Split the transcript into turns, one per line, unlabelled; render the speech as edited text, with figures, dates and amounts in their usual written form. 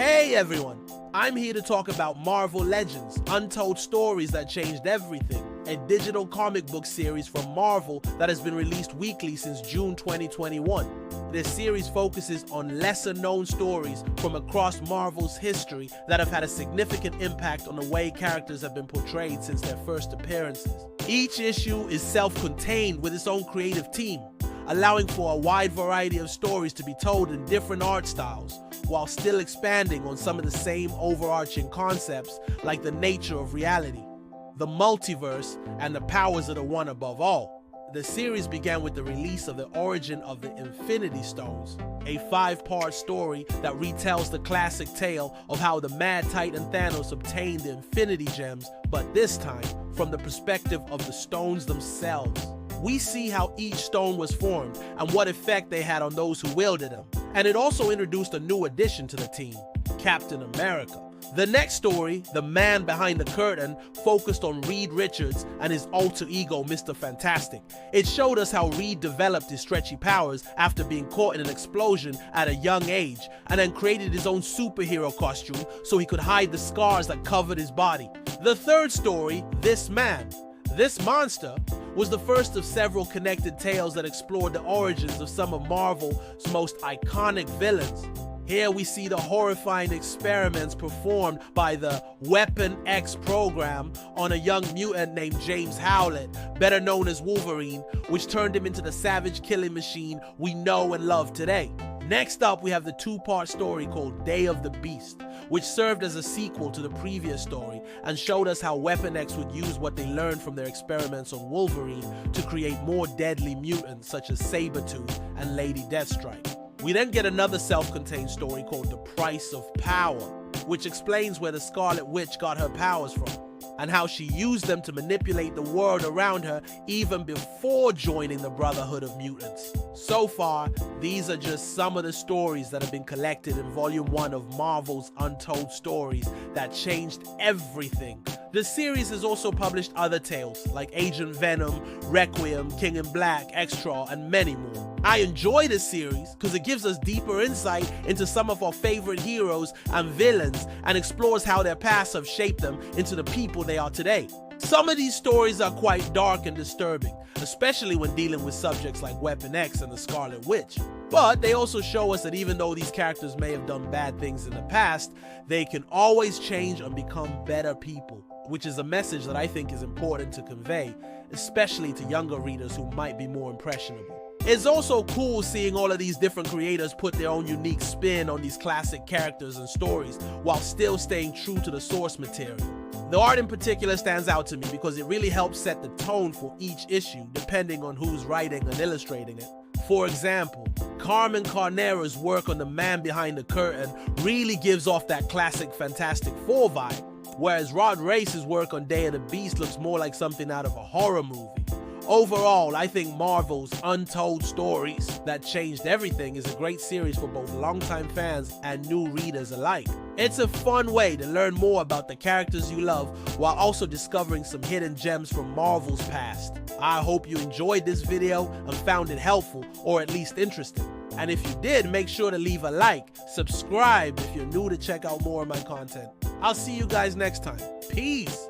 Hey everyone, I'm here to talk about Marvel Legends, Untold Stories That Changed Everything, a digital comic book series from Marvel that has been released weekly since June 2021. This series focuses on lesser-known stories from across Marvel's history that have had a significant impact on the way characters have been portrayed since their first appearances. Each issue is self-contained with its own creative team, allowing for a wide variety of stories to be told in different art styles, while still expanding on some of the same overarching concepts like the nature of reality, the multiverse, and the powers of the one above all. The series began with the release of the origin of the Infinity Stones, a 5-part story that retells the classic tale of how the Mad Titan Thanos obtained the Infinity Gems, but this time from the perspective of the stones themselves. We see how each stone was formed and what effect they had on those who wielded them. And it also introduced a new addition to the team, Captain America. The next story, The Man Behind the Curtain, focused on Reed Richards and his alter ego, Mr. Fantastic. It showed us how Reed developed his stretchy powers after being caught in an explosion at a young age, and then created his own superhero costume so he could hide the scars that covered his body. The third story, This Monster, was the first of several connected tales that explored the origins of some of Marvel's most iconic villains. Here we see the horrifying experiments performed by the Weapon X program on a young mutant named James Howlett, better known as Wolverine, which turned him into the savage killing machine we know and love today. Next up, we have the 2-part story called Day of the Beast, which served as a sequel to the previous story and showed us how Weapon X would use what they learned from their experiments on Wolverine to create more deadly mutants such as Sabretooth and Lady Deathstrike. We then get another self-contained story called The Price of Power, which explains where the Scarlet Witch got her powers from, and how she used them to manipulate the world around her even before joining the Brotherhood of Mutants. So far, these are just some of the stories that have been collected in Volume 1 of Marvel's Untold Stories That Changed Everything. The series has also published other tales like Agent Venom, Requiem, King in Black, Extra, and many more. I enjoy this series because it gives us deeper insight into some of our favorite heroes and villains and explores how their pasts have shaped them into the people they are today. Some of these stories are quite dark and disturbing, especially when dealing with subjects like Weapon X and the Scarlet Witch. But they also show us that even though these characters may have done bad things in the past, they can always change and become better people, which is a message that I think is important to convey, especially to younger readers who might be more impressionable. It's also cool seeing all of these different creators put their own unique spin on these classic characters and stories while still staying true to the source material. The art in particular stands out to me because it really helps set the tone for each issue depending on who's writing and illustrating it. For example, Carmen Carnera's work on The Man Behind the Curtain really gives off that classic Fantastic Four vibe, whereas Rod Race's work on Day of the Beast looks more like something out of a horror movie. Overall, I think Marvel's Untold Stories That Changed Everything is a great series for both longtime fans and new readers alike. It's a fun way to learn more about the characters you love while also discovering some hidden gems from Marvel's past. I hope you enjoyed this video and found it helpful or at least interesting. And if you did, make sure to leave a like, subscribe if you're new to check out more of my content. I'll see you guys next time. Peace!